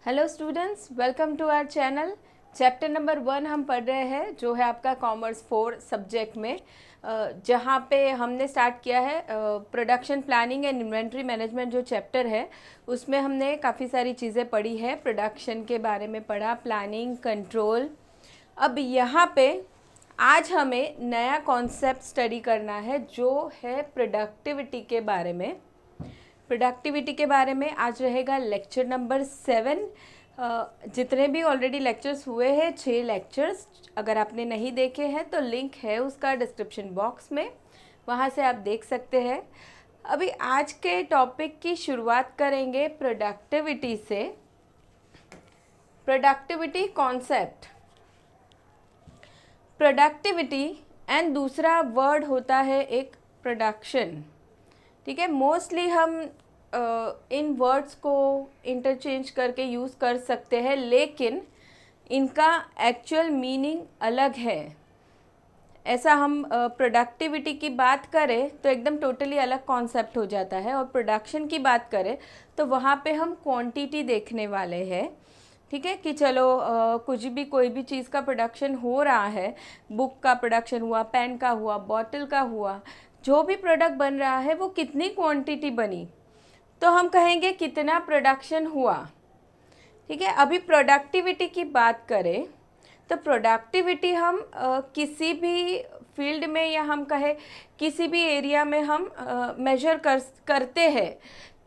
Hello students, welcome to our channel. Chapter number 1 हम पढ़ रहे हैं, जो है आपका कॉमर्स 4 सब्जेक्ट में, जहाँ पे हमने स्टार्ट किया है production planning and inventory management. जो चैप्टर है उसमें हमने काफ़ी सारी चीज़ें पढ़ी है, प्रोडक्शन के बारे में पढ़ा, प्लानिंग, कंट्रोल। अब यहाँ पे आज हमें नया कॉन्सेप्ट स्टडी करना है, जो है प्रोडक्टिविटी के बारे में। प्रोडक्टिविटी के बारे में आज रहेगा लेक्चर नंबर 7। जितने भी ऑलरेडी लेक्चर्स हुए हैं, 6 लेक्चर्स, अगर आपने नहीं देखे हैं तो लिंक है उसका डिस्क्रिप्शन बॉक्स में, वहाँ से आप देख सकते हैं। अभी आज के टॉपिक की शुरुआत करेंगे प्रोडक्टिविटी से। प्रोडक्टिविटी कॉन्सेप्ट, प्रोडक्टिविटी एंड दूसरा वर्ड होता है एक प्रोडक्शन। ठीक है, मोस्टली हम इन वर्ड्स को इंटरचेंज करके यूज़ कर सकते हैं, लेकिन इनका एक्चुअल मीनिंग अलग है। ऐसा हम प्रोडक्टिविटी की बात करें तो एकदम टोटली अलग कॉन्सेप्ट हो जाता है, और प्रोडक्शन की बात करें तो वहाँ पे हम क्वांटिटी देखने वाले हैं। ठीक है कि चलो कुछ भी, कोई भी चीज़ का प्रोडक्शन हो रहा है, बुक का प्रोडक्शन हुआ, पेन का हुआ, बॉटल का हुआ, जो भी प्रोडक्ट बन रहा है वो कितनी क्वांटिटी बनी तो हम कहेंगे कितना प्रोडक्शन हुआ। ठीक है, अभी प्रोडक्टिविटी की बात करें तो प्रोडक्टिविटी हम किसी भी फील्ड में, या हम कहें किसी भी एरिया में हम मेजर करते हैं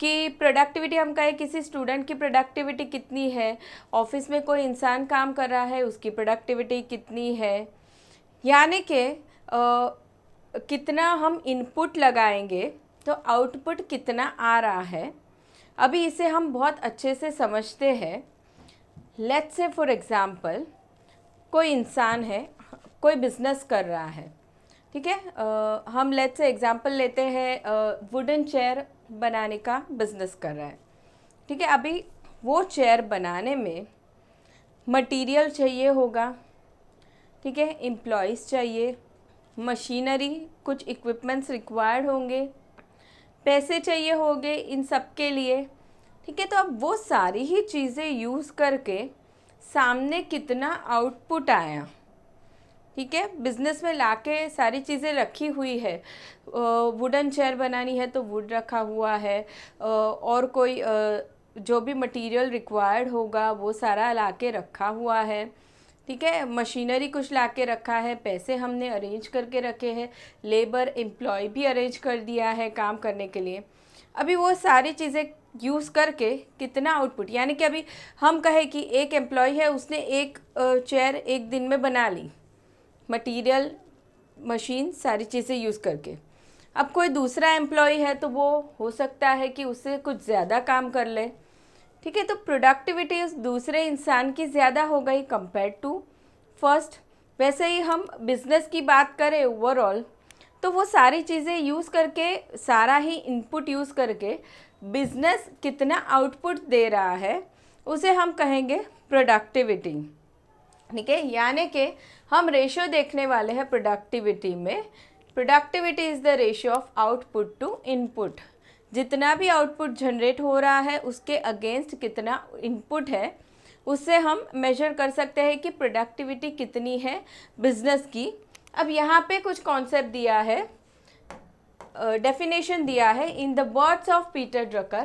कि प्रोडक्टिविटी, हम कहें किसी स्टूडेंट की प्रोडक्टिविटी कितनी है, ऑफिस में कोई इंसान काम कर रहा है उसकी प्रोडक्टिविटी कितनी है, यानी कि कितना हम इनपुट लगाएंगे तो आउटपुट कितना आ रहा है। अभी इसे हम बहुत अच्छे से समझते हैं। लेट्स से फॉर एग्ज़ाम्पल, कोई इंसान है, कोई बिज़नेस कर रहा है। ठीक है, हम लेट्स से एग्ज़ाम्पल लेते हैं, वुडन चेयर बनाने का बिज़नेस कर रहा है। ठीक है, अभी वो चेयर बनाने में मटेरियल चाहिए होगा, ठीक है, एम्प्लॉयज़ चाहिए, मशीनरी, कुछ इक्विपमेंट्स रिक्वायर्ड होंगे, पैसे चाहिए होंगे इन सब के लिए। ठीक है, तो अब वो सारी ही चीज़ें यूज़ करके सामने कितना आउटपुट आया। ठीक है, बिज़नेस में लाके सारी चीज़ें रखी हुई है, वुडन चेयर बनानी है तो वुड रखा हुआ है, और कोई जो भी मटेरियल रिक्वायर्ड होगा वो सारा लाके रखा हुआ है। ठीक है, मशीनरी कुछ लाके रखा है, पैसे हमने अरेंज करके रखे हैं, लेबर एम्प्लॉय भी अरेंज कर दिया है काम करने के लिए। अभी वो सारी चीज़ें यूज़ करके कितना आउटपुट, यानी कि अभी हम कहें कि एक एम्प्लॉय है, उसने एक चेयर एक दिन में बना ली, मटेरियल, मशीन, सारी चीज़ें यूज़ करके। अब कोई दूसरा एम्प्लॉय है तो वो हो सकता है कि उससे कुछ ज़्यादा काम कर ले। ठीक है, तो प्रोडक्टिविटी उस दूसरे इंसान की ज़्यादा हो गई कंपेयर टू फर्स्ट। वैसे ही हम बिज़नेस की बात करें ओवरऑल, तो वो सारी चीज़ें यूज़ करके, सारा ही इनपुट यूज़ करके बिज़नेस कितना आउटपुट दे रहा है उसे हम कहेंगे प्रोडक्टिविटी। ठीक है, यानी कि हम रेशियो देखने वाले हैं प्रोडक्टिविटी में। Productivity is the ratio of output to input. जितना भी आउटपुट जनरेट हो रहा है उसके अगेंस्ट कितना इनपुट है, उससे हम मेजर कर सकते हैं कि प्रोडक्टिविटी कितनी है बिजनेस की। अब यहाँ पे कुछ कॉन्सेप्ट दिया है, डेफिनेशन दिया है। In the words of Peter Drucker,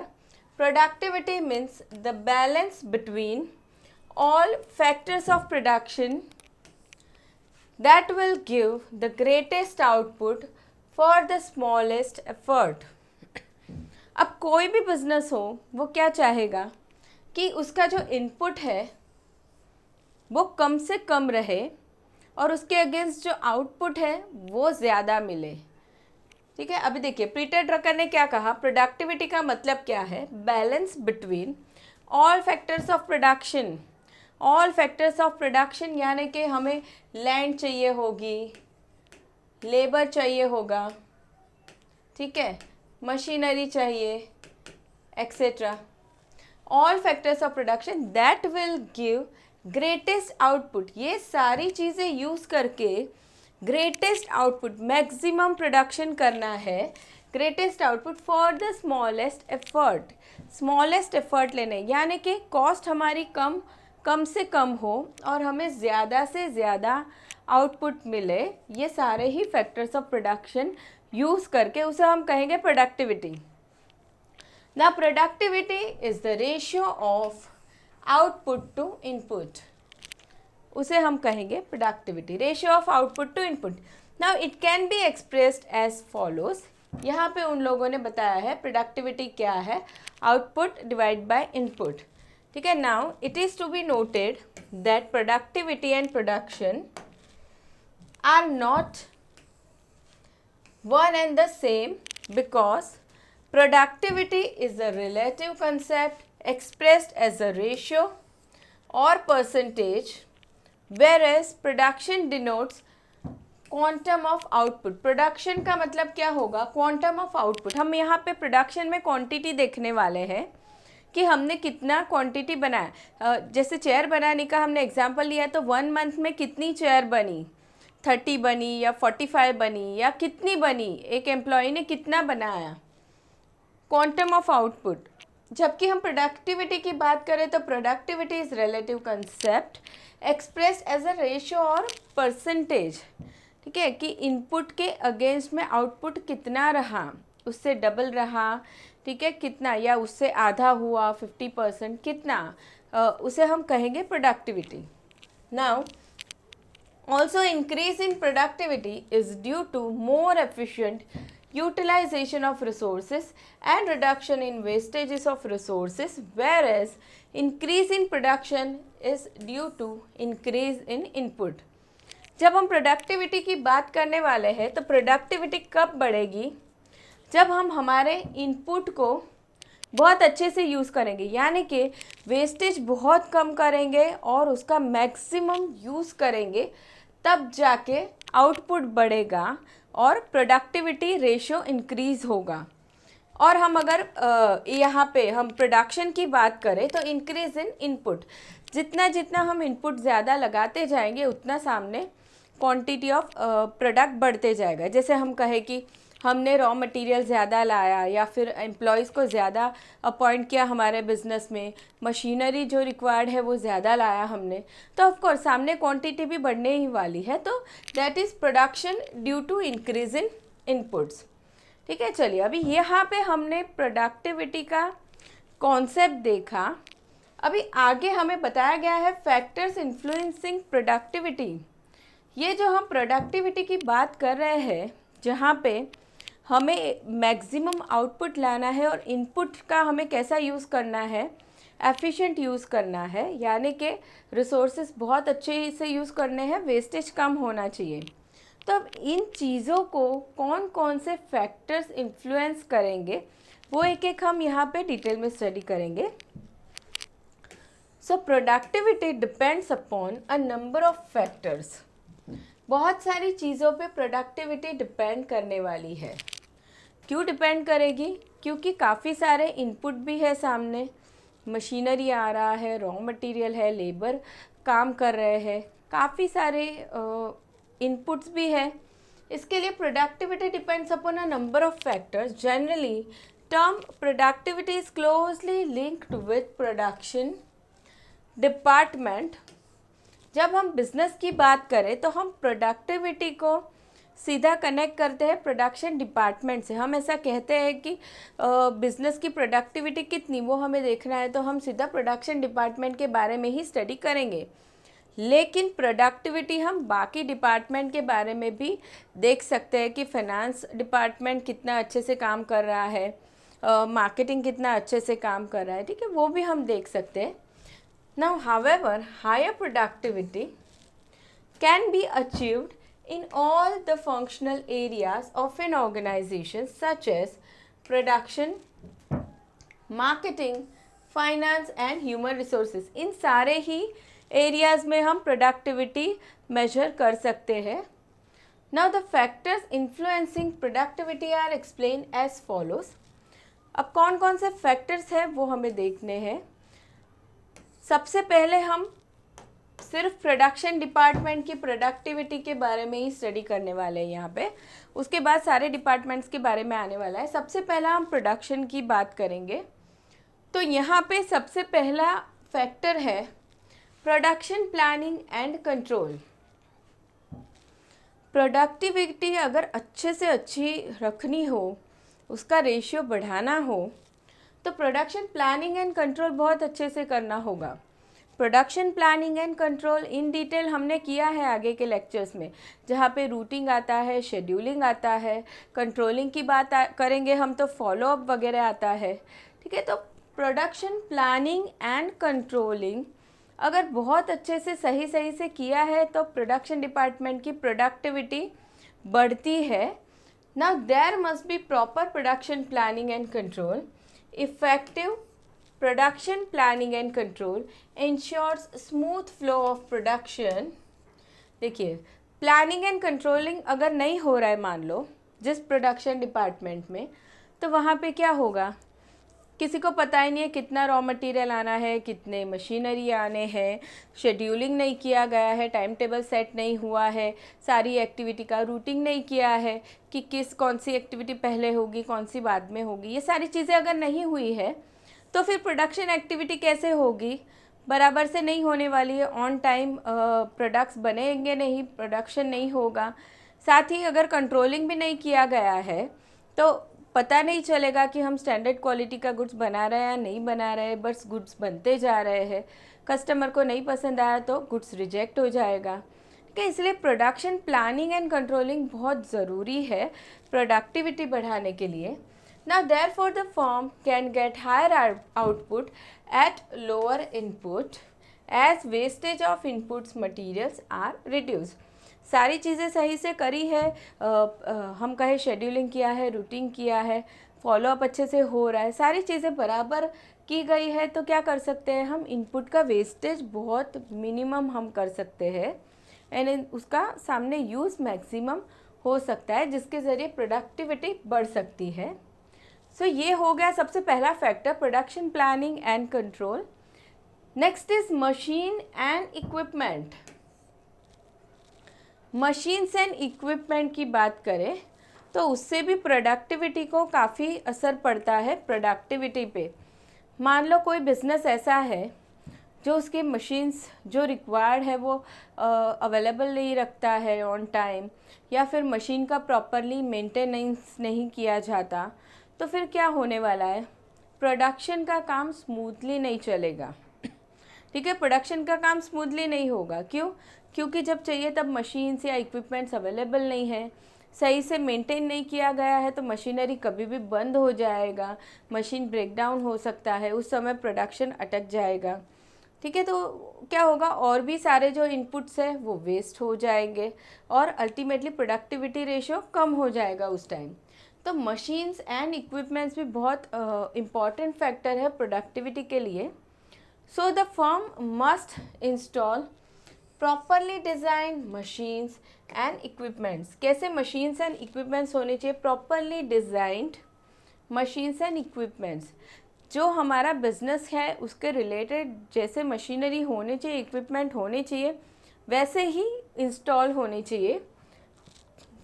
productivity means the balance between all factors of production that will give the greatest output for the smallest effort। अब कोई भी बिजनेस हो, वो क्या चाहेगा कि उसका जो इनपुट है वो कम से कम रहे और उसके अगेंस्ट जो आउटपुट है वो ज़्यादा मिले। ठीक है, अभी देखिए पीटर ड्रकर ने क्या कहा, प्रोडक्टिविटी का मतलब क्या है, balance between all factors of production. All factors of production यानी कि हमें लैंड चाहिए होगी, लेबर चाहिए होगा, ठीक है, मशीनरी चाहिए, etcetera. All factors of production that will give greatest output. ये सारी चीज़ें यूज़ करके ग्रेटेस्ट आउटपुट, मैक्सिमम प्रोडक्शन करना है, greatest output for the smallest effort, smallest effort लेने, यानी कि कॉस्ट हमारी कम से कम हो और हमें ज़्यादा से ज़्यादा आउटपुट मिले। ये सारे ही फैक्टर्स ऑफ प्रोडक्शन यूज़ करके उसे हम कहेंगे productivity. The productivity is the ratio of output to input, उसे हम कहेंगे productivity, ratio of output to input. Now it can be expressed as follows. यहाँ पे उन लोगों ने बताया है प्रोडक्टिविटी क्या है, आउटपुट डिवाइड बाय इनपुट, ठीक है। Now it is to be noted that productivity and production are not one and the same because productivity is a relative concept expressed as a ratio or percentage, whereas production denotes quantum of output। production का मतलब क्या होगा, quantum of output। हम यहाँ पे production में quantity देखने वाले हैं कि हमने कितना क्वांटिटी बनाया। जैसे चेयर बनाने का हमने एग्जांपल लिया तो 1 मंथ में कितनी चेयर बनी, 30 बनी या 45 बनी या कितनी बनी, एक एम्प्लॉय ने कितना बनाया, क्वांटम ऑफ आउटपुट। जबकि हम प्रोडक्टिविटी की बात करें तो productivity is relative concept expressed as a ratio और परसेंटेज, ठीक है, कि इनपुट के अगेंस्ट में आउटपुट कितना रहा, उससे डबल रहा, ठीक है, कितना, या उससे आधा हुआ, 50% कितना, उसे हम कहेंगे productivity. Now also increase in productivity is due to more efficient utilization of resources and reduction in wastages of resources, whereas increase in production is due to increase in input। जब हम प्रोडक्टिविटी की बात करने वाले हैं तो productivity कब बढ़ेगी, जब हम हमारे इनपुट को बहुत अच्छे से यूज़ करेंगे, यानी कि वेस्टेज बहुत कम करेंगे और उसका मैक्सिमम यूज़ करेंगे, तब जाके आउटपुट बढ़ेगा और प्रोडक्टिविटी रेशियो इंक्रीज़ होगा। और हम अगर यहाँ पे हम प्रोडक्शन की बात करें तो इंक्रीज़ इन इनपुट, जितना जितना हम इनपुट ज़्यादा लगाते जाएंगे उतना सामने क्वांटिटी ऑफ प्रोडक्ट बढ़ते जाएगा। जैसे हम कहें कि हमने रॉ मटेरियल ज़्यादा लाया या फिर एम्प्लॉयज़ को ज़्यादा अपॉइंट किया हमारे बिज़नेस में, मशीनरी जो रिक्वायर्ड है वो ज़्यादा लाया हमने, तो ऑफकोर्स सामने क्वांटिटी भी बढ़ने ही वाली है। तो that is production due to increase in inputs, ठीक है। चलिए अभी यहाँ पे हमने प्रोडक्टिविटी का कॉन्सेप्ट देखा। अभी आगे हमें बताया गया है फैक्टर्स इन्फ्लुएंसिंग प्रोडक्टिविटी। ये जो हम प्रोडक्टिविटी की बात कर रहे हैं, जहाँ पे हमें मैक्सिमम आउटपुट लाना है और इनपुट का हमें कैसा यूज़ करना है, एफिशिएंट यूज़ करना है, यानी कि रिसोर्सेज बहुत अच्छे से यूज़ करने हैं, वेस्टेज कम होना चाहिए। तो अब इन चीज़ों को कौन कौन से फैक्टर्स इन्फ्लुएंस करेंगे वो एक एक हम यहाँ पे डिटेल में स्टडी करेंगे। So productivity depends upon a number of factors. बहुत सारी चीज़ों पे प्रोडक्टिविटी डिपेंड करने वाली है। क्यों डिपेंड करेगी, क्योंकि काफ़ी सारे इनपुट भी है सामने, मशीनरी आ रहा है, रॉ मटेरियल है, लेबर काम कर रहे हैं, काफ़ी सारे इनपुट्स भी है। इसके लिए productivity depends upon a number of factors. Generally term productivity is closely linked with production department. जब हम बिज़नेस की बात करें तो हम प्रोडक्टिविटी को सीधा कनेक्ट करते हैं प्रोडक्शन डिपार्टमेंट से। हम ऐसा कहते हैं कि बिज़नेस की प्रोडक्टिविटी कितनी वो हमें देखना है तो हम सीधा प्रोडक्शन डिपार्टमेंट के बारे में ही स्टडी करेंगे। लेकिन प्रोडक्टिविटी हम बाकी डिपार्टमेंट के बारे में भी देख सकते हैं कि फाइनेंस डिपार्टमेंट कितना अच्छे से काम कर रहा है, मार्केटिंग कितना अच्छे से काम कर रहा है, ठीक है, वो भी हम देख सकते हैं। Now, however, higher productivity can be achieved in all the functional areas of an organization such as production, marketing, finance and human resources। इन सारे ही एरियाज में हम प्रोडक्टिविटी मेजर कर सकते हैं। Now, the factors influencing productivity are explained as follows। अब कौन कौन से फैक्टर्स हैं वो हमें देखने हैं। सबसे पहले हम सिर्फ प्रोडक्शन डिपार्टमेंट की प्रोडक्टिविटी के बारे में ही स्टडी करने वाले हैं यहाँ पे, उसके बाद सारे डिपार्टमेंट्स के बारे में आने वाला है। सबसे पहला हम प्रोडक्शन की बात करेंगे। तो यहाँ पे सबसे पहला फैक्टर है production planning and control. Productivity अगर अच्छे से अच्छी रखनी हो, उसका रेशियो बढ़ाना हो, तो प्रोडक्शन प्लानिंग एंड कंट्रोल बहुत अच्छे से करना होगा। Production planning and control in detail हमने किया है आगे के लेक्चर्स में, जहाँ पे रूटिंग आता है, शेड्यूलिंग आता है, कंट्रोलिंग की बात करेंगे हम तो फॉलो अप वगैरह आता है। ठीक है, तो प्रोडक्शन प्लानिंग एंड कंट्रोलिंग अगर बहुत अच्छे से सही से किया है तो प्रोडक्शन डिपार्टमेंट की प्रोडक्टिविटी बढ़ती है। Now there must be proper production planning and control. Effective production planning and control ensures smooth flow of production. देखिए, प्लानिंग एंड कंट्रोलिंग अगर नहीं हो रहा है मान लो जिस प्रोडक्शन डिपार्टमेंट में, तो वहाँ पे क्या होगा, किसी को पता ही नहीं है कितना रॉ मटेरियल आना है, कितने मशीनरी आने हैं, शेड्यूलिंग नहीं किया गया है, टाइम टेबल सेट नहीं हुआ है, सारी एक्टिविटी का रूटिंग नहीं किया है कि कौन सी एक्टिविटी पहले होगी, कौन सी बाद में होगी। ये सारी चीज़ें अगर नहीं हुई है तो फिर प्रोडक्शन एक्टिविटी कैसे होगी, बराबर से नहीं होने वाली है। ऑन टाइम प्रोडक्ट्स बनेंगे नहीं, प्रोडक्शन नहीं होगा। साथ ही अगर कंट्रोलिंग भी नहीं किया गया है तो पता नहीं चलेगा कि हम स्टैंडर्ड क्वालिटी का गुड्स बना रहे हैं या नहीं बना रहे हैं, बस गुड्स बनते जा रहे हैं। कस्टमर को नहीं पसंद आया तो गुड्स रिजेक्ट हो जाएगा। ठीक है, इसलिए प्रोडक्शन प्लानिंग एंड कंट्रोलिंग बहुत ज़रूरी है प्रोडक्टिविटी बढ़ाने के लिए। Now therefore the firm can get higher output at lower input as wastage of inputs materials are reduced। सारी चीज़ें सही से करी है, हम कहे शेड्यूलिंग किया है, रूटिंग किया है, फॉलोअप अच्छे से हो रहा है, सारी चीज़ें बराबर की गई है, तो क्या कर सकते हैं हम, इनपुट का वेस्टेज बहुत मिनिमम हम कर सकते हैं एंड उसका सामने यूज़ मैक्सिमम हो सकता है, जिसके ज़रिए प्रोडक्टिविटी बढ़ सकती है। सो ये हो गया सबसे पहला factor, production planning and control. Next is machine and equipment. Machines and equipment की बात करें तो उससे भी प्रोडक्टिविटी को काफ़ी असर पड़ता है प्रोडक्टिविटी पे। मान लो कोई बिज़नेस ऐसा है जो उसके मशीन्स जो रिक्वायर्ड है वो अवेलेबल नहीं रखता है ऑन टाइम, या फिर मशीन का प्रॉपरली मेंटेनेंस नहीं किया जाता, तो फिर क्या होने वाला है, प्रोडक्शन का काम स्मूथली नहीं चलेगा। ठीक है, प्रोडक्शन का काम स्मूथली नहीं होगा। क्यों? क्योंकि जब चाहिए तब मशीन्स या इक्विपमेंट्स अवेलेबल नहीं है, सही से मेंटेन नहीं किया गया है, तो मशीनरी कभी भी बंद हो जाएगा, मशीन ब्रेकडाउन हो सकता है, उस समय प्रोडक्शन अटक जाएगा। ठीक है, तो क्या होगा, और भी सारे जो इनपुट्स है वो वेस्ट हो जाएंगे और अल्टीमेटली प्रोडक्टिविटी रेशियो कम हो जाएगा उस टाइम। तो मशीन्स एंड इक्विपमेंट्स भी बहुत इम्पॉर्टेंट फैक्टर है प्रोडक्टिविटी के लिए। So the firm must install properly design machines and equipments. कैसे मशीन्स एंड इक्विपमेंट्स होने चाहिए, properly designed machines and equipments. जो हमारा बिजनेस है उसके रिलेटेड जैसे मशीनरी होने चाहिए, इक्विपमेंट होने चाहिए, वैसे ही इंस्टॉल होने चाहिए।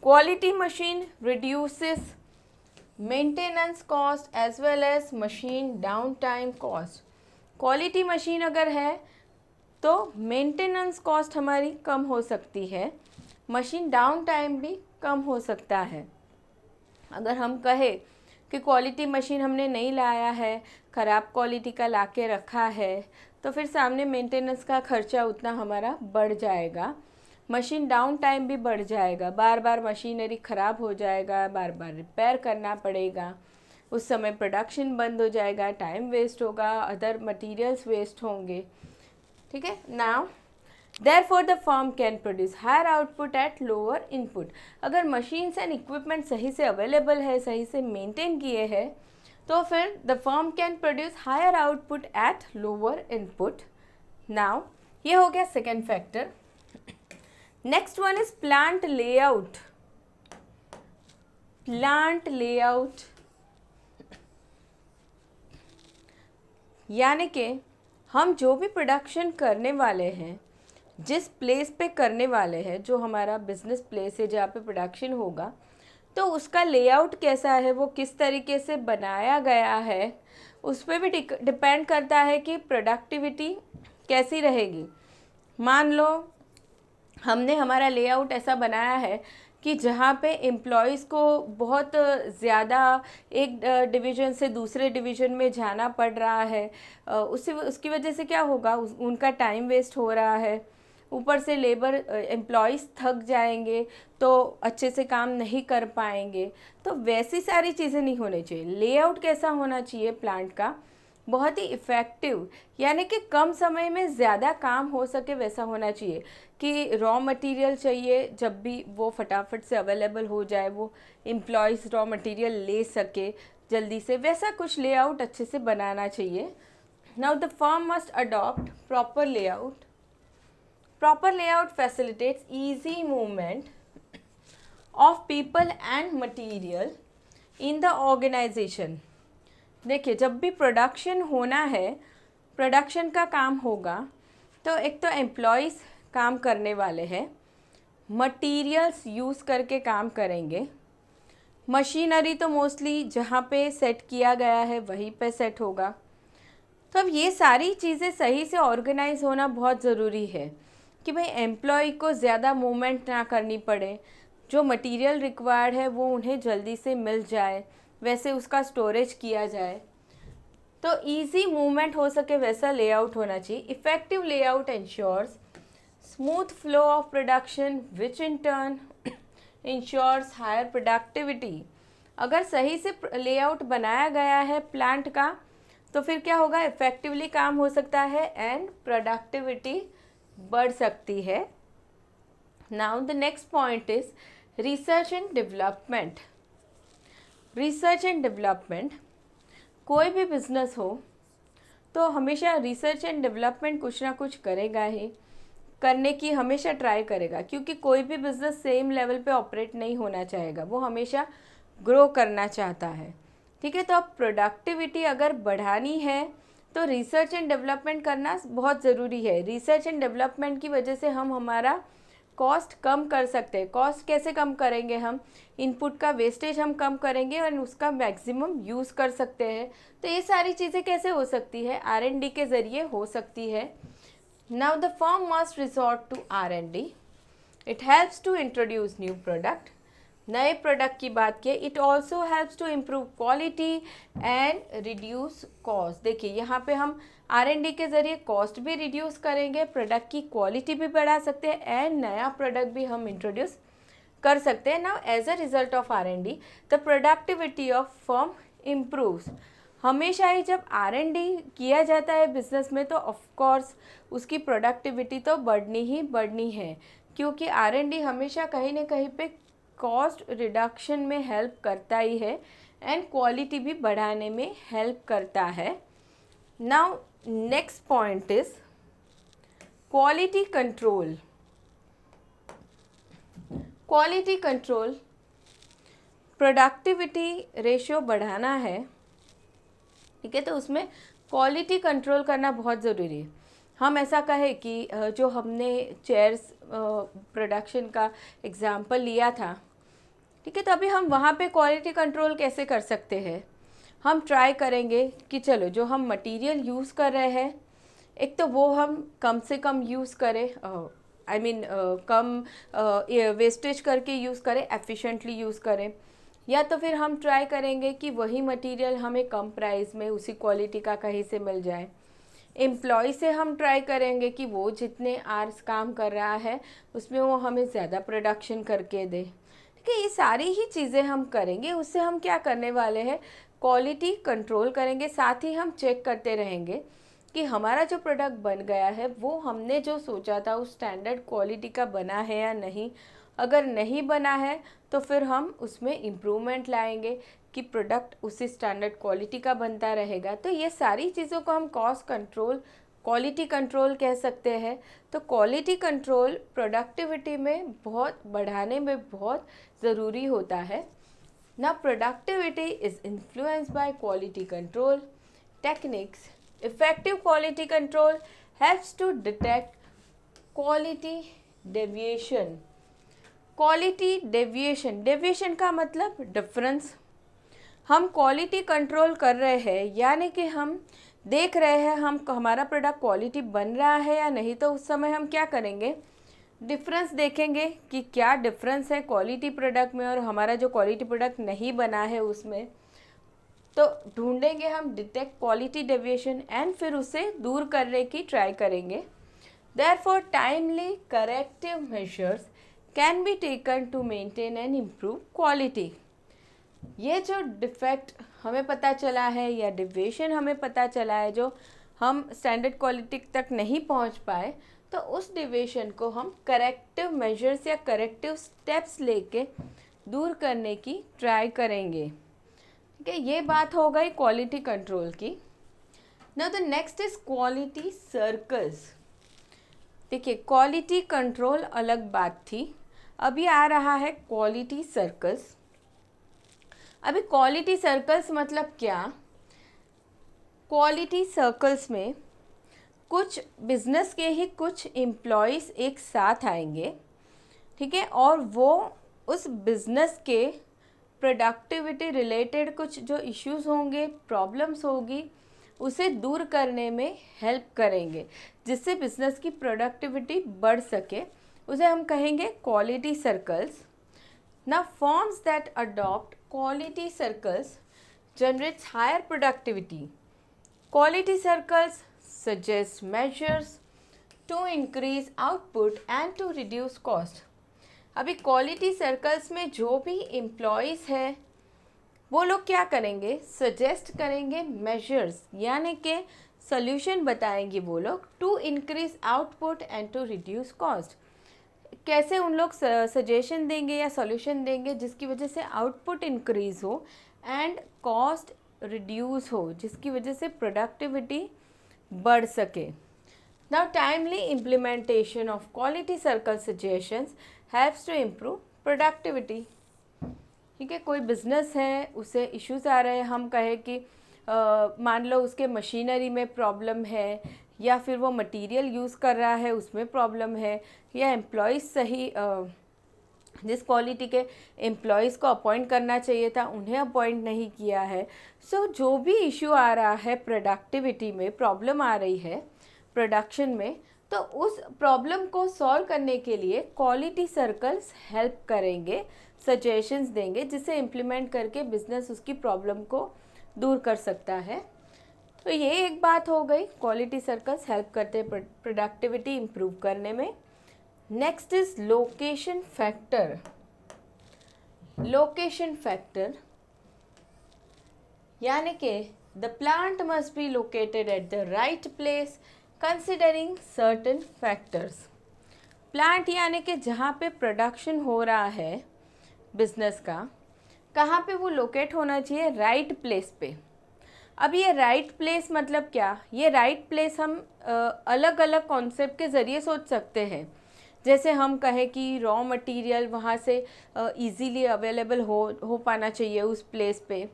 Quality machine reduces maintenance cost as well as machine down time cost. Quality machine अगर है तो मेंटेनेंस कॉस्ट हमारी कम हो सकती है, मशीन डाउन टाइम भी कम हो सकता है। अगर हम कहें कि क्वालिटी मशीन हमने नहीं लाया है, ख़राब क्वालिटी का ला के रखा है, तो फिर सामने मेंटेनेंस का खर्चा उतना हमारा बढ़ जाएगा, मशीन डाउन टाइम भी बढ़ जाएगा, बार बार मशीनरी ख़राब हो जाएगा, बार बार रिपेयर करना पड़ेगा, उस समय प्रोडक्शन बंद हो जाएगा, टाइम वेस्ट होगा, अदर मटेरियल्स वेस्ट होंगे। ठीक है, now therefore the firm can produce higher output at lower input. अगर मशीन्स एंड इक्विपमेंट सही से अवेलेबल है, सही से मेंटेन किए हैं, तो फिर the firm can produce higher output at lower input. Now ये हो गया second factor. Next one is plant layout. Plant layout यानी कि हम जो भी प्रोडक्शन करने वाले हैं जिस प्लेस पे करने वाले हैं, जो हमारा बिजनेस प्लेस है जहाँ पे प्रोडक्शन होगा, तो उसका लेआउट कैसा है, वो किस तरीके से बनाया गया है, उस पर भी डिपेंड करता है कि प्रोडक्टिविटी कैसी रहेगी। मान लो हमने हमारा लेआउट ऐसा बनाया है कि जहाँ पे एम्प्लॉयज़ को बहुत ज़्यादा एक डिवीज़न से दूसरे डिवीज़न में जाना पड़ रहा है, उसकी वजह से क्या होगा, उनका टाइम वेस्ट हो रहा है, ऊपर से लेबर एम्प्लॉयज़ थक जाएंगे तो अच्छे से काम नहीं कर पाएंगे। तो वैसी सारी चीज़ें नहीं होनी चाहिए। लेआउट कैसा होना चाहिए प्लांट का, बहुत ही इफ़ेक्टिव, यानी कि कम समय में ज़्यादा काम हो सके वैसा होना चाहिए, कि रॉ मटेरियल चाहिए जब भी वो फटाफट से अवेलेबल हो जाए, वो एम्प्लॉयज़ रॉ मटेरियल ले सके जल्दी से, वैसा कुछ लेआउट अच्छे से बनाना चाहिए। Now the firm must adopt proper layout. Proper layout facilitates easy movement of people and material in the organisation. देखिए, जब भी प्रोडक्शन होना है, प्रोडक्शन का काम होगा, तो एक तो एम्प्लॉयज़ काम करने वाले हैं, मटीरियल्स यूज़ करके काम करेंगे, मशीनरी तो मोस्टली जहाँ पे सेट किया गया है वहीं पे सेट होगा। तो अब ये सारी चीज़ें सही से ऑर्गेनाइज होना बहुत ज़रूरी है कि भाई एम्प्लॉय को ज़्यादा मूवमेंट ना करनी पड़े, जो मटेरियल रिक्वायर्ड है वो उन्हें जल्दी से मिल जाए, वैसे उसका स्टोरेज किया जाए, तो इजी मूवमेंट हो सके वैसा लेआउट होना चाहिए। Effective layout ensures smooth flow of production which in turn ensures higher productivity. अगर सही से लेआउट बनाया गया है प्लांट का, तो फिर क्या होगा, इफ़ेक्टिवली काम हो सकता है एंड प्रोडक्टिविटी बढ़ सकती है। Now the next point is research and development. Research and development, कोई भी बिजनेस हो तो हमेशा रिसर्च एंड डेवलपमेंट कुछ ना कुछ करेगा ही, करने की हमेशा ट्राई करेगा, क्योंकि कोई भी बिजनेस सेम लेवल पे ऑपरेट नहीं होना चाहेगा, वो हमेशा ग्रो करना चाहता है। ठीक है, तो अब प्रोडक्टिविटी अगर बढ़ानी है तो रिसर्च एंड डेवलपमेंट करना बहुत ज़रूरी है। रिसर्च एंड डेवलपमेंट की वजह से हम हमारा कॉस्ट कम कर सकते हैं। कॉस्ट कैसे कम करेंगे, हम इनपुट का वेस्टेज हम कम करेंगे और उसका मैक्सिमम यूज़ कर सकते हैं। तो ये सारी चीज़ें कैसे हो सकती है, R&D के ज़रिए हो सकती है। Now the firm must resort to R&D। It helps to introduce new product. नए प्रोडक्ट की बात किए, it also helps to improve quality and reduce cost. देखिए, यहाँ पे हम R&D के ज़रिए कॉस्ट भी रिड्यूस करेंगे, प्रोडक्ट की क्वालिटी भी बढ़ा सकते हैं एंड नया प्रोडक्ट भी हम इंट्रोड्यूस कर सकते हैं। Now as a result of R&D the productivity of firm improves. हमेशा ही जब R&D किया जाता है बिजनेस में, तो ऑफकोर्स उसकी प्रोडक्टिविटी तो बढ़नी ही बढ़नी है, क्योंकि R&D हमेशा कहीं ना कहीं पे कॉस्ट रिडक्शन में हेल्प करता ही है एंड क्वालिटी भी बढ़ाने में हेल्प करता है। Now next point is quality control. Quality control, productivity ratio बढ़ाना है, ठीक है, तो उसमें क्वालिटी कंट्रोल करना बहुत ज़रूरी है। हम ऐसा कहें कि जो हमने चेयर्स प्रोडक्शन का एग्जांपल लिया था, ठीक है, तो अभी हम वहाँ पे क्वालिटी कंट्रोल कैसे कर सकते हैं। हम ट्राई करेंगे कि चलो जो हम मटेरियल यूज़ कर रहे हैं, एक तो वो हम कम से कम यूज़ करें, कम वेस्टेज करके यूज़ करें, एफिशिएंटली यूज़ करें, या तो फिर हम ट्राई करेंगे कि वही मटेरियल हमें कम प्राइस में उसी क्वालिटी का कहीं से मिल जाए। एम्प्लॉय से हम ट्राई करेंगे कि वो जितने आवर्स काम कर रहा है उसमें वो हमें ज़्यादा प्रोडक्शन करके दे। ठीक है, ये सारी ही चीज़ें हम करेंगे। उससे हम क्या करने वाले हैं, क्वालिटी कंट्रोल करेंगे। साथ ही हम चेक करते रहेंगे कि हमारा जो प्रोडक्ट बन गया है वो हमने जो सोचा था उस स्टैंडर्ड क्वालिटी का बना है या नहीं। अगर नहीं बना है तो फिर हम उसमें इम्प्रूवमेंट लाएंगे कि प्रोडक्ट उसी स्टैंडर्ड क्वालिटी का बनता रहेगा। तो ये सारी चीज़ों को हम कॉस्ट कंट्रोल, क्वालिटी कंट्रोल कह सकते हैं। तो क्वालिटी कंट्रोल प्रोडक्टिविटी में बहुत बढ़ाने में बहुत ज़रूरी होता है ना। Productivity is influenced by quality control techniques. Effective quality control helps to detect quality deviation. Quality deviation, deviation का मतलब डिफरेंस। हम क्वालिटी कंट्रोल कर रहे हैं, यानी कि हम देख रहे हैं हमारा प्रोडक्ट क्वालिटी बन रहा है या नहीं, तो उस समय हम क्या करेंगे, डिफरेंस देखेंगे कि क्या डिफरेंस है क्वालिटी प्रोडक्ट में और हमारा जो क्वालिटी प्रोडक्ट नहीं बना है उसमें। तो ढूंढेंगे हम, डिटेक्ट क्वालिटी डेविएशन एंड फिर उसे दूर करने की ट्राई करेंगे। Therefore timely corrective measures can be taken to maintain and improve quality. ये जो डिफेक्ट हमें पता चला है या डिविएशन हमें पता चला है जो हम स्टैंडर्ड क्वालिटी तक नहीं पहुंच पाए, तो उस डिविएशन को हम करेक्टिव मेजर्स या करेक्टिव स्टेप्स लेके दूर करने की ट्राई करेंगे। ठीक है, ये बात हो गई क्वालिटी कंट्रोल की। Now the next is quality circles. देखिए, क्वालिटी कंट्रोल अलग बात थी, अभी आ रहा है क्वालिटी सर्कल्स। अभी क्वालिटी सर्कल्स मतलब क्या, क्वालिटी सर्कल्स में कुछ बिजनेस के ही कुछ एम्प्लॉयज़ एक साथ आएंगे, ठीक है, और वो उस बिजनेस के प्रोडक्टिविटी रिलेटेड कुछ जो इश्यूज होंगे, प्रॉब्लम्स होगी, उसे दूर करने में हेल्प करेंगे, जिससे बिजनेस की प्रोडक्टिविटी बढ़ सके। उसे हम कहेंगे quality circles. Now firms that adopt quality circles generates higher productivity. Quality circles suggest measures to increase output and to reduce cost. अभी क्वालिटी सर्कल्स में जो भी एम्प्लॉयज़ है वो लोग क्या करेंगे, सजेस्ट करेंगे मेजर्स, यानी कि सोल्यूशन बताएंगे वो लोग, to increase output and to reduce cost. कैसे उन लोग सजेशन देंगे या सॉल्यूशन देंगे जिसकी वजह से आउटपुट इंक्रीज हो एंड कॉस्ट रिड्यूस हो, जिसकी वजह से प्रोडक्टिविटी बढ़ सके। Now timely implementation of quality circle suggestions helps to improve productivity. ठीक है, कोई बिजनेस है, उसे इश्यूज आ रहे हैं, हम कहें कि मान लो उसके मशीनरी में प्रॉब्लम है, या फिर वो मटेरियल यूज़ कर रहा है उसमें प्रॉब्लम है, या एम्प्लॉयज़ सही जिस क्वालिटी के एम्प्लॉयज़ को अपॉइंट करना चाहिए था उन्हें अपॉइंट नहीं किया है। सो जो भी इशू आ रहा है प्रोडक्टिविटी में, प्रॉब्लम आ रही है प्रोडक्शन में, तो उस प्रॉब्लम को सॉल्व करने के लिए क्वालिटी सर्कल्स हेल्प करेंगे, सजेशंस देंगे, जिसे इम्प्लीमेंट करके बिजनेस उसकी प्रॉब्लम को दूर कर सकता है। तो ये एक बात हो गई, क्वालिटी सर्कल्स हेल्प करते हैं प्रोडक्टिविटी इम्प्रूव करने में। Next is location factor. Location factor यानी कि the plant must be located at the right place considering certain factors. Plant यानी कि जहाँ पे प्रोडक्शन हो रहा है बिजनेस का, कहाँ पे वो लोकेट होना चाहिए, राइट प्लेस पे। अब ये राइट प्लेस मतलब क्या, ये राइट प्लेस हम अलग अलग कॉन्सेप्ट के ज़रिए सोच सकते हैं। जैसे हम कहें कि रॉ मटेरियल वहाँ से इजीली अवेलेबल हो पाना चाहिए उस प्लेस पे,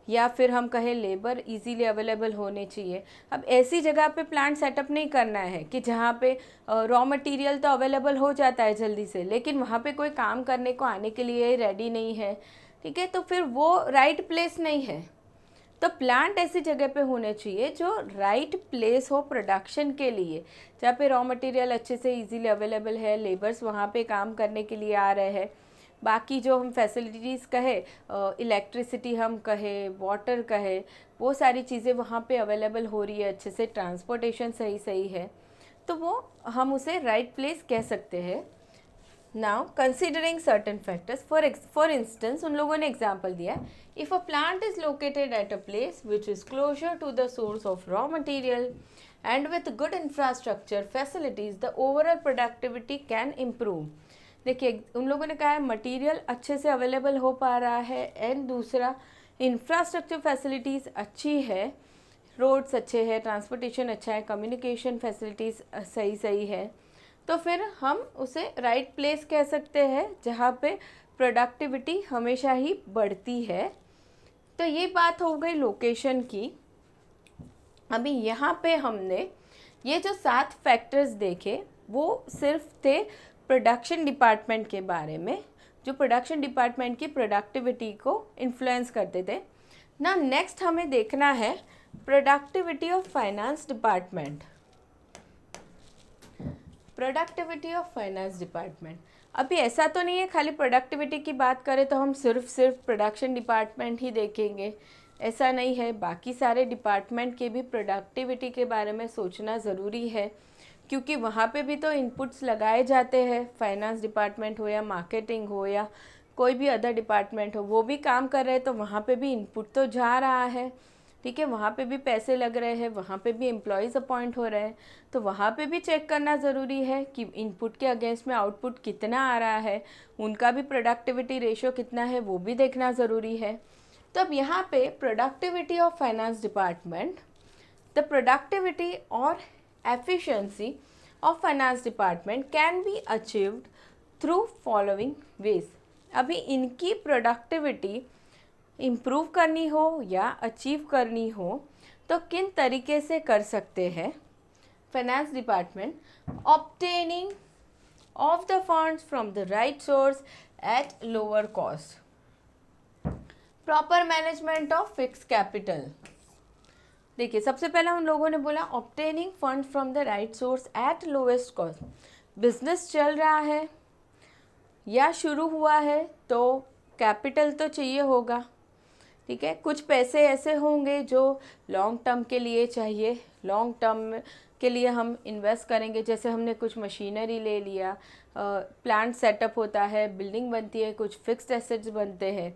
या फिर हम कहें लेबर इजीली अवेलेबल होने चाहिए। अब ऐसी जगह पे प्लांट सेटअप नहीं करना है कि जहाँ पे रॉ मटेरियल तो अवेलेबल हो जाता है जल्दी से, लेकिन वहाँ पे कोई काम करने को आने के लिए रेडी नहीं है, ठीक है, तो फिर वो राइट प्लेस नहीं है। तो प्लांट ऐसी जगह पे होने चाहिए जो राइट प्लेस हो प्रोडक्शन के लिए, जहाँ पे रॉ मटेरियल अच्छे से इजीली अवेलेबल है, लेबर्स वहाँ पे काम करने के लिए आ रहे हैं, बाकी जो हम फैसिलिटीज़ कहे, इलेक्ट्रिसिटी हम कहे, वाटर कहे, वो सारी चीज़ें वहाँ पे अवेलेबल हो रही है अच्छे से, ट्रांसपोर्टेशन सही है, तो वो हम उसे राइट प्लेस कह सकते हैं। Now considering certain factors, for instance उन लोगों ने एग्जाम्पल दिया, if a plant is located at a place which is closer to the source of raw material and with good infrastructure facilities the overall productivity can improve. देखिए, उन लोगों ने कहा है मटेरियल अच्छे से अवेलेबल हो पा रहा है, एंड दूसरा इंफ्रास्ट्रक्चर फैसिलिटीज़ अच्छी है, रोड्स अच्छे हैं, ट्रांसपोर्टेशन अच्छा है, कम्युनिकेशन फैसिलिटीज़ सही है, तो फिर हम उसे राइट प्लेस कह सकते हैं जहाँ पे प्रोडक्टिविटी हमेशा ही बढ़ती है। तो ये बात हो गई लोकेशन की। अभी यहाँ पे हमने ये जो 7 फैक्टर्स देखे वो सिर्फ थे प्रोडक्शन डिपार्टमेंट के बारे में, जो प्रोडक्शन डिपार्टमेंट की प्रोडक्टिविटी को इन्फ्लुएंस करते थे। ना नेक्स्ट हमें देखना है productivity of finance department. Productivity of finance department, अभी ऐसा तो नहीं है खाली प्रोडक्टिविटी की बात करें तो हम सिर्फ प्रोडक्शन डिपार्टमेंट ही देखेंगे, ऐसा नहीं है। बाकी सारे डिपार्टमेंट के भी प्रोडक्टिविटी के बारे में सोचना ज़रूरी है, क्योंकि वहाँ पे भी तो इनपुट्स लगाए जाते हैं। फाइनेंस डिपार्टमेंट हो या मार्केटिंग हो या कोई भी अदर डिपार्टमेंट हो, वो भी काम कर रहे हैं तो वहाँ पे भी इनपुट तो जा रहा है, ठीक है। वहाँ पे भी पैसे लग रहे हैं, वहाँ पे भी एम्प्लॉयज़ अपॉइंट हो रहे हैं, तो वहाँ पे भी चेक करना ज़रूरी है कि इनपुट के अगेंस्ट में आउटपुट कितना आ रहा है, उनका भी प्रोडक्टिविटी रेशियो कितना है वो भी देखना ज़रूरी है। तो अब यहाँ पे productivity of finance department, the productivity और efficiency of finance department can be achieved through following ways. अभी इनकी प्रोडक्टिविटी इम्प्रूव करनी हो या अचीव करनी हो तो किन तरीके से कर सकते हैं finance department? Obtaining of the funds from the right source at lower cost, proper management of fix capital. देखिए सबसे पहला उन लोगों ने बोला obtaining fund from the right source eight lowest cost. Business चल रहा है या शुरू हुआ है तो कैपिटल तो चाहिए होगा, ठीक है। कुछ पैसे ऐसे होंगे जो लॉन्ग टर्म के लिए चाहिए, लॉन्ग टर्म के लिए हम इन्वेस्ट करेंगे, जैसे हमने कुछ मशीनरी ले लिया, प्लांट सेटअप होता है, बिल्डिंग बनती है, कुछ फिक्स्ड एसेट्स बनते हैं,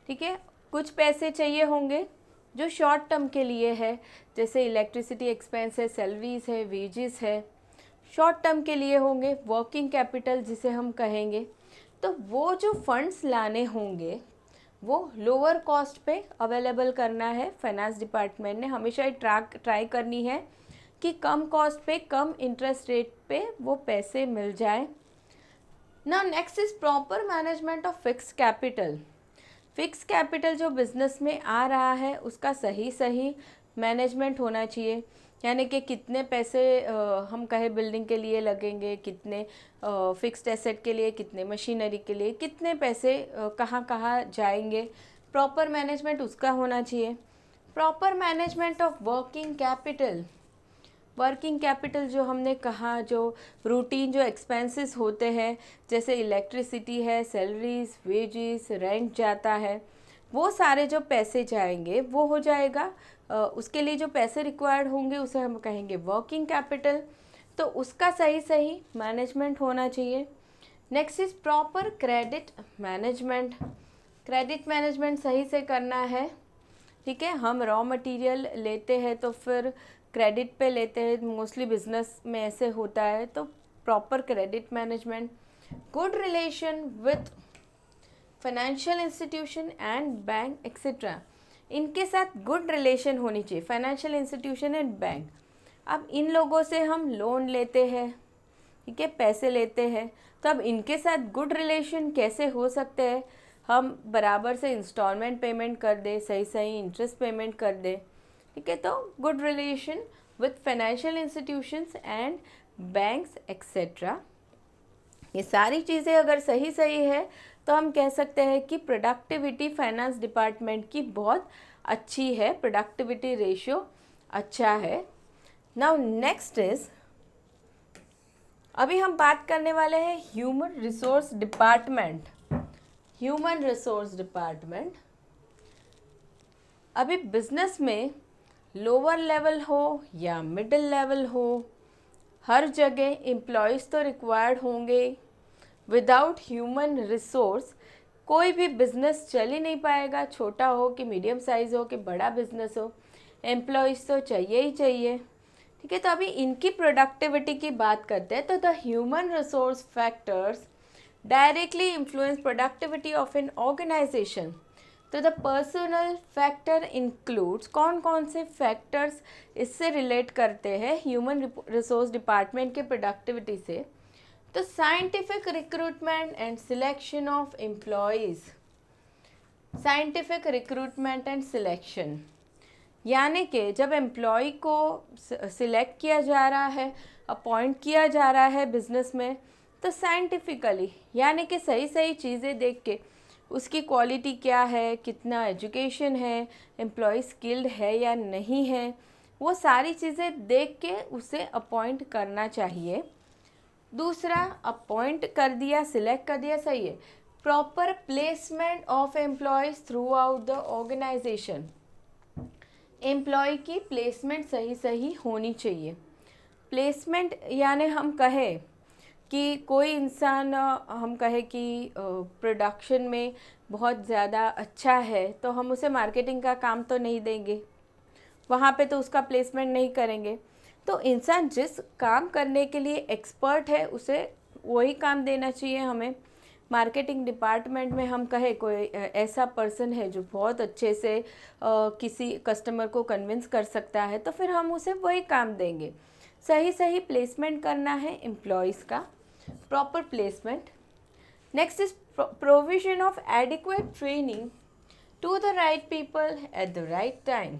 ठीक है। कुछ पैसे चाहिए होंगे जो शॉर्ट टर्म के लिए है, जैसे इलेक्ट्रिसिटी एक्सपेंस है, सैलरीज है, वेजेस है, शॉर्ट टर्म के लिए होंगे, वर्किंग कैपिटल जिसे हम कहेंगे। तो वो जो फंड्स लाने होंगे वो लोअर कॉस्ट पे अवेलेबल करना है। फाइनेंस डिपार्टमेंट ने हमेशा ट्राई करनी है कि कम कॉस्ट पे कम इंटरेस्ट रेट पे वो पैसे मिल जाए। Now next is proper management of fix capital. Fix capital जो बिजनेस में आ रहा है उसका सही मैनेजमेंट होना चाहिए, यानी कि कितने पैसे हम कहे बिल्डिंग के लिए लगेंगे, कितने फिक्स्ड एसेट के लिए, कितने मशीनरी के लिए, कितने पैसे कहाँ जाएंगे, प्रॉपर मैनेजमेंट उसका होना चाहिए। Proper management of working capital. Working capital जो हमने कहा, जो रूटीन जो एक्सपेंसेस होते हैं, जैसे इलेक्ट्रिसिटी है, सैलरीज, वेजेस, रेंट जाता है, वो सारे जो पैसे जाएंगे वो हो जाएगा, उसके लिए जो पैसे रिक्वायर्ड होंगे उसे हम कहेंगे वर्किंग कैपिटल। तो उसका सही मैनेजमेंट होना चाहिए। Next is proper credit management. Credit management सही से करना है, ठीक है। हम रॉ मटेरियल लेते हैं तो फिर क्रेडिट पे लेते हैं, मोस्टली बिजनेस में ऐसे होता है, तो proper credit management. Good relation with financial institution and bank etcetera, इनके साथ गुड रिलेशन होनी चाहिए, फाइनेंशियल इंस्टीट्यूशन एंड बैंक। अब इन लोगों से हम लोन लेते हैं, ठीक है, पैसे लेते हैं, तो अब इनके साथ गुड रिलेशन कैसे हो सकते हैं? हम बराबर से इंस्टॉलमेंट पेमेंट कर दे, सही इंटरेस्ट पेमेंट कर दे, ठीक है। तो good relation with financial institutions and banks etcetera, ये सारी चीज़ें अगर सही है तो हम कह सकते हैं कि प्रोडक्टिविटी फाइनेंस डिपार्टमेंट की बहुत अच्छी है, प्रोडक्टिविटी रेशियो अच्छा है। नाउ नेक्स्ट इज, अभी हम बात करने वाले हैं human resource department. Human resource department, अभी बिजनेस में लोअर लेवल हो या मिडिल लेवल हो, हर जगह एम्प्लॉयज़ तो रिक्वायर्ड होंगे। विदाउट ह्यूमन रिसोर्स कोई भी बिजनेस चल ही नहीं पाएगा, छोटा हो कि मीडियम साइज़ हो कि बड़ा बिजनेस हो, एम्प्लॉयज़ तो चाहिए ही चाहिए, ठीक है। तो अभी इनकी प्रोडक्टिविटी की बात करते हैं, तो the human resource factors directly influence productivity of an organization. तो द पर्सनल फैक्टर इंक्लूड्स, कौन से फैक्टर्स इससे रिलेट करते हैं ह्यूमन रिसोर्स डिपार्टमेंट के प्रोडक्टिविटी से? तो scientific recruitment and selection of employees. Scientific recruitment and selection, यानी कि जब एम्प्लॉय को सिलेक्ट किया जा रहा है, अपॉइंट किया जा रहा है बिजनेस में, तो साइंटिफिकली यानी कि सही सही चीज़ें देख के उसकी क्वालिटी क्या है, कितना एजुकेशन है, एम्प्लॉय स्किल्ड है या नहीं है, वो सारी चीज़ें देख के उसे अपॉइंट करना चाहिए। दूसरा, अपॉइंट कर दिया, सिलेक्ट कर दिया, सही है। Proper placement of employees throughout the organization, employ की प्लेसमेंट सही सही होनी चाहिए। प्लेसमेंट यानी हम कहें कि कोई इंसान, हम कहें कि प्रोडक्शन में बहुत ज़्यादा अच्छा है, तो हम उसे मार्केटिंग का काम तो नहीं देंगे, वहाँ पे तो उसका प्लेसमेंट नहीं करेंगे। तो इंसान जिस काम करने के लिए एक्सपर्ट है उसे वही काम देना चाहिए हमें। मार्केटिंग डिपार्टमेंट में हम कहें कोई ऐसा पर्सन है जो बहुत अच्छे से किसी कस्टमर को कन्विंस कर सकता है, तो फिर हम उसे वही काम देंगे। सही सही प्लेसमेंट करना है एम्प्लॉयज़ का, proper placement. Next is provision of adequate training to the right people at the right time.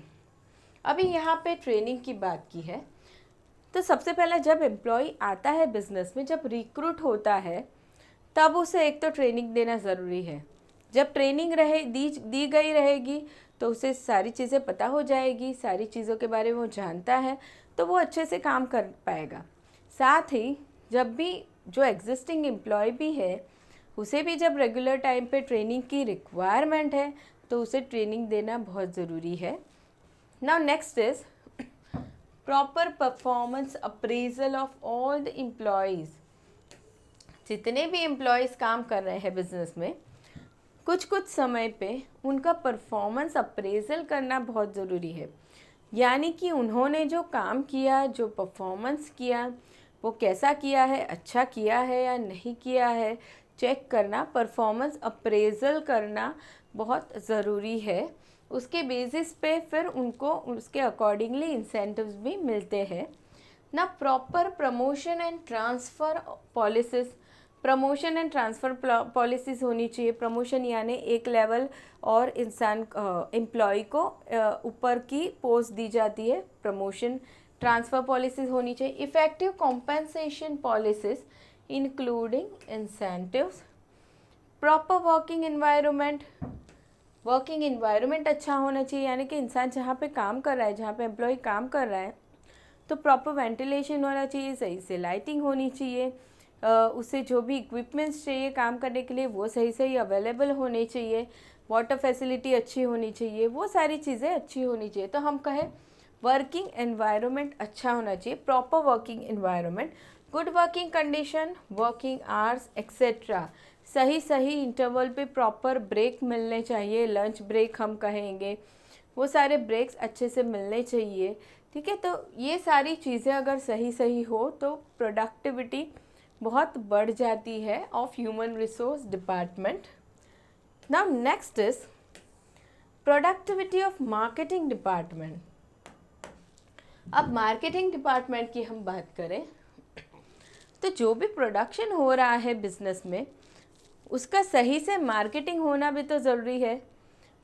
अभी यहाँ पे ट्रेनिंग की बात की है, तो सबसे पहले जब एम्प्लॉय आता है बिजनेस में, जब रिक्रूट होता है, तब उसे एक तो ट्रेनिंग देना ज़रूरी है। जब ट्रेनिंग दी गई रहेगी तो उसे सारी चीज़ें पता हो जाएगी, सारी चीज़ों के बारे में वो जानता है, तो वो अच्छे से काम कर पाएगा। साथ ही जब भी जो एग्जिस्टिंग एम्प्लॉय भी है, उसे भी जब रेगुलर टाइम पे ट्रेनिंग की रिक्वायरमेंट है, तो उसे ट्रेनिंग देना बहुत ज़रूरी है। Now next is proper performance appraisal of all the employees. जितने भी एम्प्लॉयज़ काम कर रहे हैं बिजनेस में, कुछ कुछ समय पे उनका परफॉर्मेंस अप्रेजल करना बहुत ज़रूरी है। यानी कि उन्होंने जो काम किया, जो परफॉर्मेंस किया, वो कैसा किया है, अच्छा किया है या नहीं किया है, चेक करना, परफॉर्मेंस अप्रेजल करना बहुत ज़रूरी है। उसके बेसिस पे फिर उनको उसके अकॉर्डिंगली इंसेंटिव्स भी मिलते हैं ना। Proper promotion and transfer policies, promotion and transfer policies होनी चाहिए। प्रमोशन यानी एक लेवल और इंसान एम्प्लॉय को ऊपर की पोस्ट दी जाती है, प्रमोशन। ट्रांसफ़र पॉलिसीज़ होनी चाहिए। Effective compensation policies including incentives. Proper working environment, working environment अच्छा होना चाहिए, यानी कि इंसान जहाँ पे काम कर रहा है, जहाँ पे एम्प्लॉय काम कर रहा है, तो प्रॉपर वेंटिलेशन होना चाहिए, सही से लाइटिंग होनी चाहिए, उसे जो भी इक्विपमेंट्स चाहिए काम करने के लिए वो सही सही अवेलेबल होने चाहिए, वाटर फैसिलिटी अच्छी होनी चाहिए, वो सारी चीज़ें अच्छी होनी चाहिए। तो हम कहें वर्किंग एनवायरनमेंट अच्छा होना चाहिए, proper working environment, good working condition, working hours etcetera. सही सही इंटरवल पे प्रॉपर ब्रेक मिलने चाहिए, लंच ब्रेक हम कहेंगे, वो सारे ब्रेक्स अच्छे से मिलने चाहिए। ठीक है, तो ये सारी चीज़ें अगर सही सही हो तो प्रोडक्टिविटी बहुत बढ़ जाती है of human resource department. Now next is productivity of marketing department. अब मार्केटिंग डिपार्टमेंट की हम बात करें तो जो भी प्रोडक्शन हो रहा है बिजनेस में, उसका सही से मार्केटिंग होना भी तो ज़रूरी है।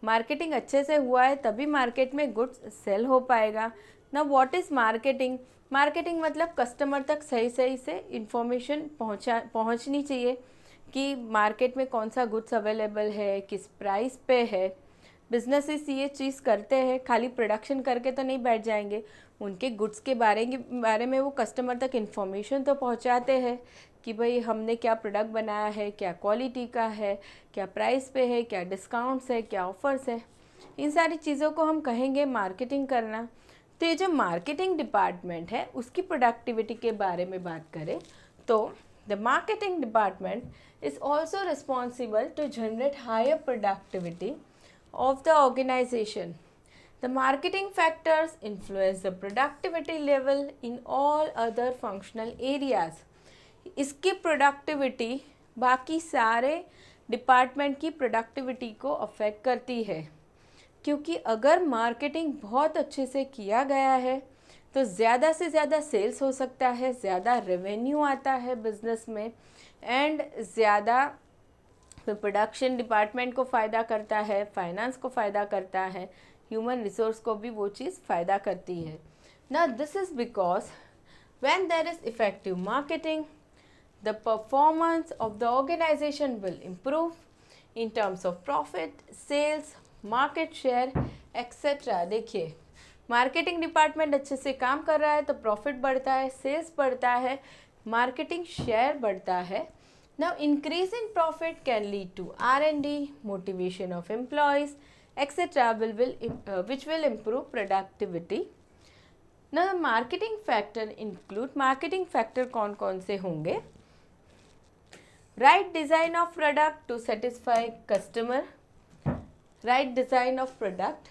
मार्केटिंग अच्छे से हुआ है तभी मार्केट में गुड्स सेल हो पाएगा ना। What is marketing? मार्केटिंग मतलब कस्टमर तक सही सही से इंफॉर्मेशन पहुंचनी चाहिए कि मार्केट में कौन सा गुड्स अवेलेबल है, किस प्राइस पे है। बिजनेसेस ये चीज़ करते हैं, खाली प्रोडक्शन करके तो नहीं बैठ जाएंगे, उनके गुड्स के बारे में वो कस्टमर तक इन्फॉर्मेशन तो पहुंचाते हैं कि भाई हमने क्या प्रोडक्ट बनाया है, क्या क्वालिटी का है, क्या प्राइस पे है, क्या डिस्काउंट्स है, क्या ऑफ़र्स है। इन सारी चीज़ों को हम कहेंगे मार्केटिंग करना। तो ये जो मार्केटिंग डिपार्टमेंट है उसकी प्रोडक्टिविटी के बारे में बात करें तो the marketing department is also responsible to generate higher productivity of the organization. The marketing factors influence the productivity level in all other functional areas. इसकी प्रोडक्टिविटी बाकी सारे डिपार्टमेंट की प्रोडक्टिविटी को अफेक्ट करती है, क्योंकि अगर मार्केटिंग बहुत अच्छे से किया गया है तो ज़्यादा से ज़्यादा सेल्स हो सकता है, ज़्यादा रेवेन्यू आता है बिजनेस में, एंड ज़्यादा फिर प्रोडक्शन डिपार्टमेंट को फ़ायदा करता है, फाइनेंस को फ़ायदा करता है, ह्यूमन रिसोर्स को भी वो चीज़ फ़ायदा करती है ना. This is because when there is effective marketing the performance of the organization will improve in terms of profit, sales, market share, etc. देखिए मार्केटिंग डिपार्टमेंट अच्छे से काम कर रहा है तो प्रॉफिट बढ़ता है, सेल्स बढ़ता है, मार्केटिंग शेयर बढ़ता है. Now increase in profit can lead to R&D, motivation of employees, etc. Which will improve productivity. Now marketing factor include, marketing factor कौन कौन से होंगे? Right design of product to satisfy customer, right design of product,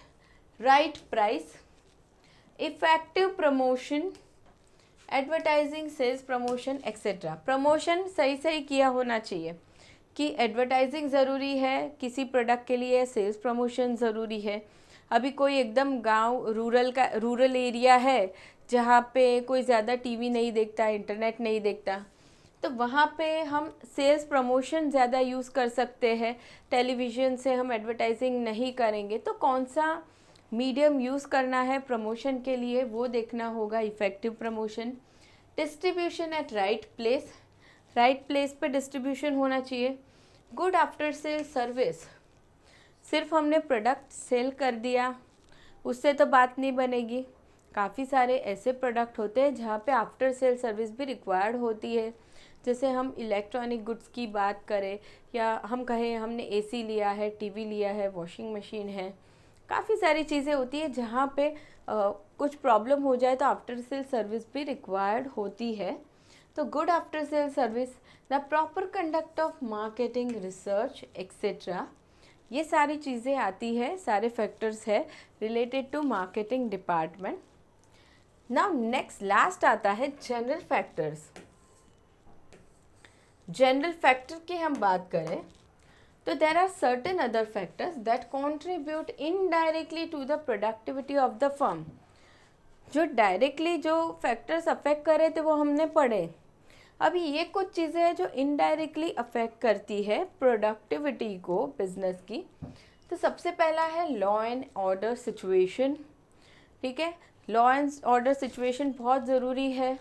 right price, effective promotion, advertising, sales promotion etcetera. Promotion सही सही किया होना चाहिए कि एडवर्टाइजिंग ज़रूरी है किसी प्रोडक्ट के लिए, सेल्स प्रमोशन ज़रूरी है. अभी कोई एकदम गांव रूरल एरिया है जहाँ पे कोई ज़्यादा टीवी नहीं देखता, इंटरनेट नहीं देखता, तो वहाँ पे हम सेल्स प्रमोशन ज़्यादा यूज़ कर सकते हैं. टेलीविज़न से हम एडवर्टाइजिंग नहीं करेंगे, तो कौन सा मीडियम यूज़ करना है प्रमोशन के लिए वो देखना होगा. Effective promotion. Distribution at right place, right place पे डिस्ट्रीब्यूशन होना चाहिए. Good after sale service. सिर्फ हमने प्रोडक्ट सेल कर दिया उससे तो बात नहीं बनेगी. काफ़ी सारे ऐसे प्रोडक्ट होते हैं जहाँ पे आफ्टर सेल सर्विस भी रिक्वायर्ड होती है. जैसे हम इलेक्ट्रॉनिक गुड्स की बात करें या हम कहें हमने एसी लिया है, टीवी लिया है, वॉशिंग मशीन है, काफ़ी सारी चीज़ें होती है जहाँ पे कुछ प्रॉब्लम हो जाए तो आफ्टर सेल सर्विस भी रिक्वायर्ड होती है. तो good after sale service, the proper conduct of marketing, research etcetera, ये सारी चीज़ें आती है, सारे फैक्टर्स है related to marketing department. Now next last आता है जनरल फैक्टर्स. जनरल फैक्टर की हम बात करें तो there are certain other factors that contribute indirectly to the productivity of the firm. जो डायरेक्टली जो फैक्टर्स अफेक्ट करे थे वो हमने पढ़े. अभी ये कुछ चीज़ें हैं जो इनडायरेक्टली अफेक्ट करती है प्रोडक्टिविटी को बिजनेस की. तो सबसे पहला है लॉ एंड ऑर्डर सिचुएशन. ठीक है, लॉ एंड ऑर्डर सिचुएशन बहुत ज़रूरी है.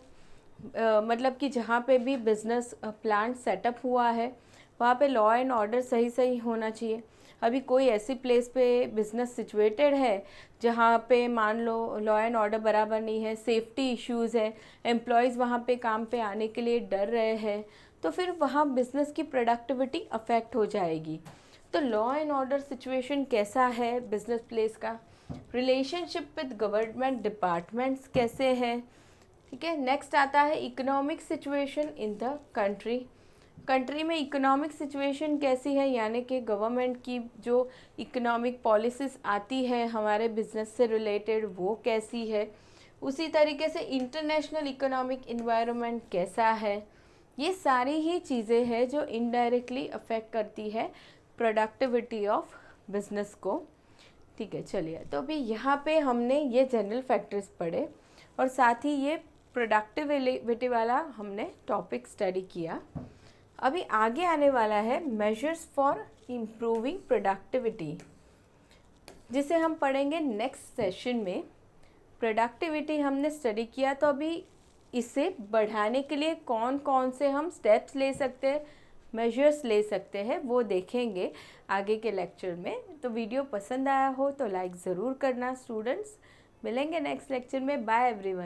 मतलब कि जहाँ पे भी बिज़नेस प्लांट सेटअप हुआ है वहाँ पे लॉ एंड ऑर्डर सही सही होना चाहिए. अभी कोई ऐसी प्लेस पे बिज़नेस सिचुएटेड है जहाँ पे मान लो लॉ एंड ऑर्डर बराबर नहीं है, सेफ्टी इश्यूज़ है, एम्प्लॉयज़ वहाँ पे काम पे आने के लिए डर रहे हैं, तो फिर वहाँ बिज़नेस की प्रोडक्टिविटी अफेक्ट हो जाएगी. तो लॉ एंड ऑर्डर सिचुएशन कैसा है बिज़नेस प्लेस का. रिलेशनशिप विद गवर्नमेंट डिपार्टमेंट्स कैसे है. ठीक है, नेक्स्ट आता है economic situation in the country. Country में इकोनॉमिक सिचुएशन कैसी है, यानी कि गवर्नमेंट की जो इकोनॉमिक पॉलिसीज़ आती है हमारे बिजनेस से रिलेटेड वो कैसी है. उसी तरीके से इंटरनेशनल इकोनॉमिक इन्वायरमेंट कैसा है. ये सारी ही चीज़ें हैं जो इनडायरेक्टली अफेक्ट करती है प्रोडक्टिविटी ऑफ बिजनेस को. ठीक है, चलिए तो अभी यहाँ पे हमने ये जनरल फैक्टर्स पढ़े और साथ ही ये प्रोडक्टिविटी वाला हमने टॉपिक स्टडी किया. अभी आगे आने वाला है मेजर्स फॉर इम्प्रूविंग प्रोडक्टिविटी, जिसे हम पढ़ेंगे नेक्स्ट सेशन में. प्रोडक्टिविटी हमने स्टडी किया, तो अभी इसे बढ़ाने के लिए कौन कौन से हम स्टेप्स ले सकते हैं, मेजर्स ले सकते हैं, वो देखेंगे आगे के लेक्चर में. तो वीडियो पसंद आया हो तो लाइक ज़रूर करना स्टूडेंट्स. मिलेंगे नेक्स्ट लेक्चर में. Bye everyone.